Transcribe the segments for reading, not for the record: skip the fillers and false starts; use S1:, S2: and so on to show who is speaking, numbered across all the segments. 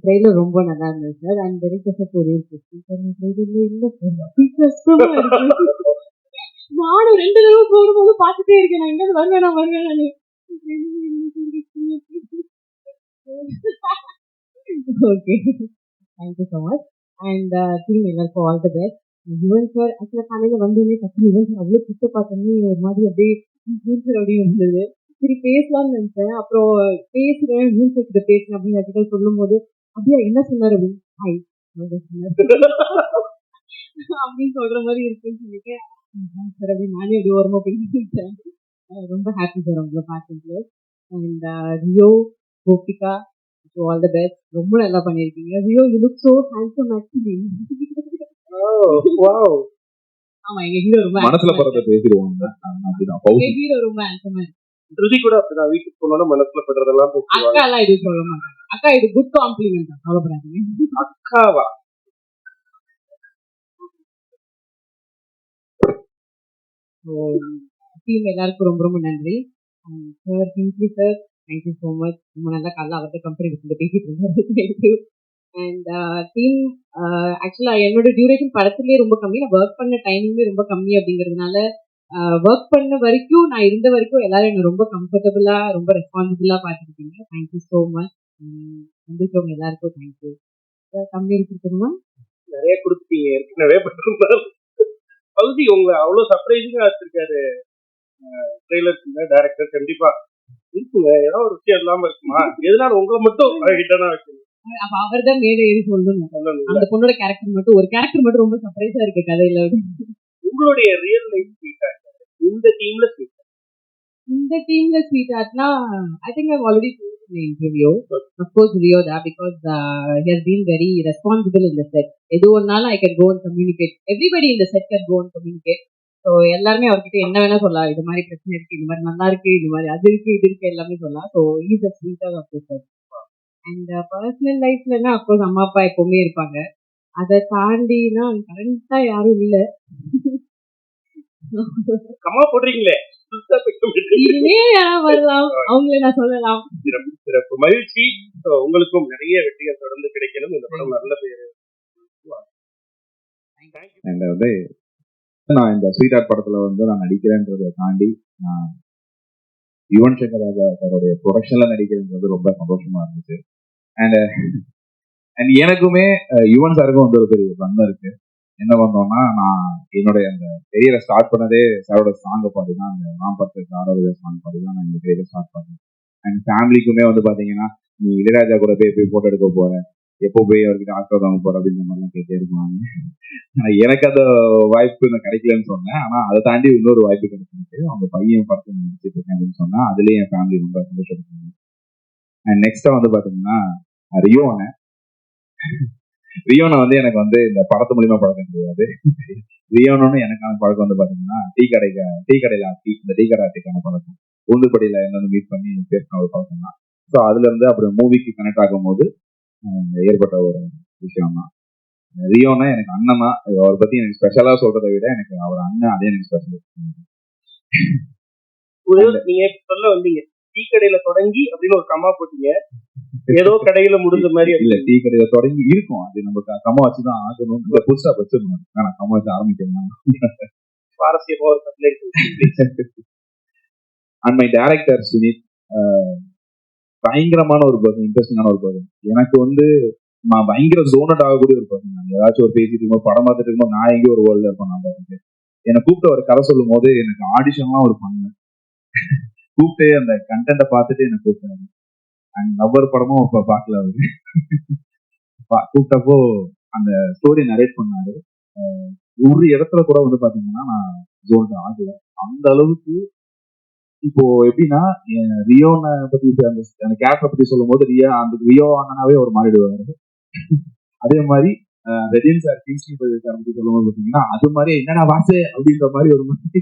S1: Trailer ரொம்ப நல்லா இருந்தது சார். அண்ட் வெரி ஒரு ட்ரெய்லர்ல இல்ல சார், கஷ்டமா இருக்கு. நானும் 2 தடவை போடும்போது பார்த்துட்டே இருக்கேன். நான் எங்க வருவேனா வருவேனான்னு. Okay, thank you so much. And team எல்லாருக்கும் all the best. Yuvan sir ஆக்சுவலா காலையில வந்தோடனே டக்குனு யுவன் சார் அவ்வளோ கிட்ட பார்த்தோன்னே ஒரு மாதிரி அப்படியே சார் அப்படின்னு இருந்தது. சரி பேசலாம்னு நினைச்சேன். அப்புறம் பேசுறேன் யுவன் சார் கிட்ட பேசுறேன் அப்படின்னு கிட்ட சொல்லும் போது அப்படியா என்ன சொன்னார் அப்படின்னு ஹாய் அப்படின்னு சொல்ற மாதிரி இருக்குன்னு சொல்லிட்டு சார் அப்படின்னு நானே அப்படி ஓரமா பேசிட்டேன். ரொம்ப ஹாப்பி சார் உங்களை பார்த்தது. And Rio, Gopika, all the best. ரொம்ப நல்லா பண்ணிருக்கீங்க. Rio you look so handsome actually.
S2: Wow.
S1: ஆமா, எங்க ஹீரோ ரொம்ப
S3: மனசுல பறத பேசிடுவாங்க. அப்படிதான் பௌசி
S1: ஹீரோ ரொம்ப ஹேண்ட்சம்.
S2: ருதி கூட அப்படிதான் வீட்டுக்கு போனோம்னா மனசுல படுறதெல்லாம் பேசுவாங்க.
S1: அக்கா எல்லாம் இது சொல்ல மாட்டாங்க. அக்கா இது குட் காம்ப்ளிமெண்ட் தான், கவலைப்படாதீங்க.
S2: அக்காவா?
S1: டீம் எல்லாருக்கும் ரொம்ப ரொம்ப நன்றி. Sir simply sir thank you so much. ரொம்ப நல்லா காலைல அவர்கிட்ட கம்பெனி பேசிட்டு இருந்தாரு. தேங்க்யூ. அண்ட் டீம் ஆக்சுவலாக என்னோட டியூரேஷன் படத்துலேயே ரொம்ப கம்மி, நான் ஒர்க் பண்ண டைமிங்கே ரொம்ப கம்மி அப்படிங்கிறதுனால ஒர்க் பண்ண வரைக்கும் நான் இருந்த வரைக்கும் எல்லாரும் என்ன ரொம்ப கம்ஃபர்டபுளாக ரொம்ப ரெஸ்பான்சிபிளாக பார்த்துருக்கீங்க. Thank you so much. வந்துருக்கவங்க எல்லாருக்கும் தேங்க்யூ. கம்மி கொடுத்துருமா
S2: நிறைய கொடுத்துட்டீங்க ஏற்கனவே. பகுதி உங்க அவ்வளவு சர்ப்ரைசிங்கா வச்சிருக்காரு ட்ரெய்லர் டைரக்டர். கண்டிப்பா இருக்குங்க, ஏதோ ஒரு விஷயம் இல்லாம இருக்குமா? எதனால உங்களை மட்டும் ஹிட்டனா வைக்கணும்?
S1: அப்ப அவர் தான் மேலே ஏறி சொல்லணும். அந்த பொண்ணோட கேரக்டர் மட்டும் ஒரு கேரக்டர் மட்டும் ரொம்ப சர்ப்ரைஸா இருக்கு கதையில.
S2: உங்களுடைய ரியல் லைஃப் ஸ்வீட் ஆர்ட் இந்த டீம்ல ஸ்வீட் ஆர்ட்.
S1: இந்த டீம்ல ஸ்வீட் ஆர்ட்னா I think I already told in the interview. Of course Rio da, because he has been very responsible in the set. எது ஒன்னாலும் I can go and communicate. Everybody in the set can go and communicate. So எல்லாருமே அவர்கிட்ட என்ன வேணா சொல்லலாம். இது மாதிரி பிரச்சனை இருக்கு, இது மாதிரி நல்லா இருக்கு, இது மாதிரி அது இருக்கு, இது இருக்கு, எல்லாமே சொல்லலாம். So is a sweater of the set. And personal லைஃப்லன்னா அப்கோர்ஸ் அம்மா அப்பா எப்பவுமே இருப்பாங்க. அதை தாண்டினா கரண்டா யாரும் இல்லை.
S2: கம்மா போடுறீங்களே,
S1: இனிமே யாராவது வரலாம், அவங்களே நான் சொல்லலாம்.
S2: சிறப்பு சிறப்பு, மகிழ்ச்சி. உங்களுக்கும் நிறைய வெற்றிகள் தொடர்ந்து கிடைக்கணும். இந்த படம் நல்ல பேரு.
S3: வந்து நான் இந்த ஸ்வீட் ஆர்ட் படத்துல வந்து நான் நடிக்கிறேன்றதை தாண்டி யுவன் சங்கர் ராஜா அவருடைய ப்ரொடக்ஷன்ல நடிக்கிறதுன்றது ரொம்ப சந்தோஷமா இருந்துச்சு. அண்ட் எனக்குமே யுவன் சாருக்கும் வந்து ஒரு பெரிய பந்தம் இருக்கு. என்ன பண்ணோம்னா, நான் என்னுடைய அந்த கெரியரை ஸ்டார்ட் பண்ணதே சாரோட சாங்கை பாடி தான், அந்த நான் பத்து சாரோட சாங் பாடி தான் நான் இந்த கெரியரை ஸ்டார்ட் பண்ணேன். அண்ட் ஃபேமிலிக்குமே வந்து பாத்தீங்கன்னா, நீ இளையராஜா கூட போய் போட்டோ எடுக்க போற, எப்போ போய் அவர்கிட்ட ஆட்டோ வாங்க போற அப்படின்ற மாதிரிலாம் கேட்டே இருப்பாங்க. எனக்கு அந்த வாய்ப்பு நான் கிடைக்கலன்னு சொன்னேன். ஆனா அதை தாண்டி இன்னொரு வாய்ப்பு கிடைச்சிருக்கு. அவங்க பையன் படத்தை நடிச்சிட்டு இருக்கேன் அப்படின்னு சொன்னா அதுலயே என் ஃபேமிலி ரொம்ப சந்தோஷப்பட்டாங்க. அண்ட் நெக்ஸ்டா வந்து பாத்தீங்கன்னா ரியோனை வந்து எனக்கு வந்து இந்த படத்து மூலியமா பழக்கம் கிடையாது. ரியோனு எனக்கான பழக்கம் வந்து பாத்தீங்கன்னா டீ கடையில இந்த டீ கடை ஆட்டிக்கான பழக்கம். ஊந்துப்படியில என்ன மீட் பண்ணி பேசின ஒரு பழக்கம் தான். ஸோ அதுல இருந்து அப்புறம் மூவிக்கு கனெக்ட் ஆகும் போது ஏற்பட்ட ஒரு விஷயம் தான். ரியோனா எனக்கு அண்ணன் தான். அவரை பத்தி எனக்கு ஸ்பெஷலா சொல்றதை விட எனக்கு அவர் அண்ணன் அதே எனக்கு ஸ்பெஷல்.
S2: நீங்க சொல்ல வந்தீங்க டீ கடையில தொடங்கி அப்படின்னு ஒரு கம்மா போட்டீங்க, ஏதோ கடையில முடிஞ்ச மாதிரி.
S3: இல்ல, டீ கடையில தொடங்கி இருக்கும், அது நம்ம கம்மா வச்சுதான் ஆகணும். புதுசா வச்சிருக்கணும், ஆனா கம்மா வச்சு ஆரம்பிக்கணும்.
S2: சுவாரஸ்யமா ஒரு
S3: அண்ட் மை டைரக்டர் சுனித் பயங்கரமான ஒரு பர்சன், இன்ட்ரெஸ்டிங்கான ஒரு பர்சன். எனக்கு வந்து நான் பயங்கர ஜோனட் ஆகக்கூடிய ஒரு பர்சன். நான் ஏதாச்சும் ஒரு பேசிட்டு இருக்கும்போது படம் பார்த்துட்டு இருக்கும்போது நான் எங்கேயும் ஒரு வேர்ல்ட்ல இருப்பேன். நான் பார்த்துட்டு என்னை கூப்பிட்டு ஒரு கதை சொல்லும் போது எனக்கு ஆடிஷன்லாம் ஒரு பண்ணேன். கூப்பிட்டு அந்த கண்டென்ட்டை பார்த்துட்டு என்னை கூப்பிட்டாரு. அண்ட் நவ்வர் படமும் இப்ப பார்க்கல அவரு. கூப்பிட்டப்போ அந்த ஸ்டோரி நரேட் பண்ணாரு. ஒரு இடத்துல கூட வந்து பாத்தீங்கன்னா நான் ஜோன் ஆகல அந்த அளவுக்கு. இப்போ எப்படின்னா ரியோனை பத்தி அந்த கேரக்டரை பத்தி சொல்லும் போது ரியோ அண்ணனாவே ஒரு மாறிடுவாரு. அதே மாதிரி ரெஜின் சார் பத்தி சொல்லும் போது பாத்தீங்கன்னா அது மாதிரி என்னடா வாசு அப்படின்ற மாதிரி ஒரு மாதிரி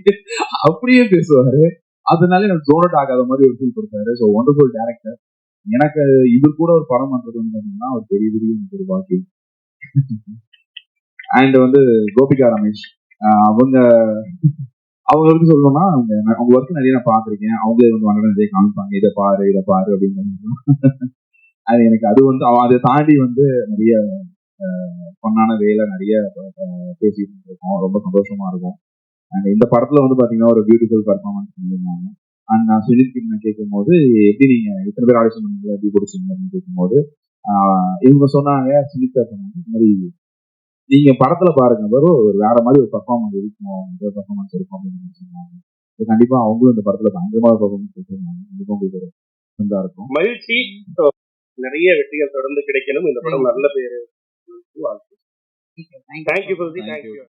S3: அப்படியே பேசுவாரு. அதனால எனக்கு ஜோனட் ஆகாத மாதிரி ஒரு ஃபீல் கொடுத்தாரு. So wonderful director. எனக்கு இவர் கூட ஒரு படம் பண்றது வந்து பாத்தீங்கன்னா ஒரு பெரிய பெரிய ஒரு பாக்கியம். அண்ட் வந்து கோபிகா ரமேஷ் அவங்களுக்கு சொல்லணும்னா அவங்க ஒர்க் நிறைய நான் பார்த்துருக்கேன். அவங்க வந்து நிறைய காமிப்பாங்க, இதை பாரு அப்படின்னு. அது எனக்கு அது வந்து அதை தாண்டி வந்து நிறைய பொண்ணான வேலை நிறைய பேசிட்டு இருக்கோம். ரொம்ப சந்தோஷமா இருக்கும். அண்ட் இந்த படத்துல வந்து பாத்தீங்கன்னா ஒரு பியூட்டிஃபுல் பர்ஃபார்மன்ஸ் பண்ணியிருந்தாங்க. அண்ட் நான் சுனித் கிட்ட கேட்கும் போது எப்படி நீங்க இத்தனை பேர் ஆடிஷன் பண்ணீங்க எப்படி பிடிச்சிங்க அப்படின்னு கேட்கும்போது இவங்க சொன்னாங்க, சுனித் சார் சொன்னாங்க, இந்த மாதிரி நீங்க படத்துல பாருங்க வரும் ஒரு வேற மாதிரி ஒரு பர்ஃபார்மன்ஸ் இருக்கும், பர்ஃபார்மன்ஸ் இருக்கும் அப்படின்னு சொன்னாங்க. கண்டிப்பா அவங்களும் இந்த படத்துல பயங்கரமான பர்ஃபார்மன்ஸ் கொடுத்துருந்தாங்க. கண்டிப்பா உங்களுக்கு ஒரு இதா இருக்கும்.
S2: மகிழ்ச்சி. நிறைய வெற்றிகள் தொடர்ந்து கிடைக்கணும். இந்த படம் நல்ல பேரு.
S1: Thank you.
S2: தேங்க்யூ.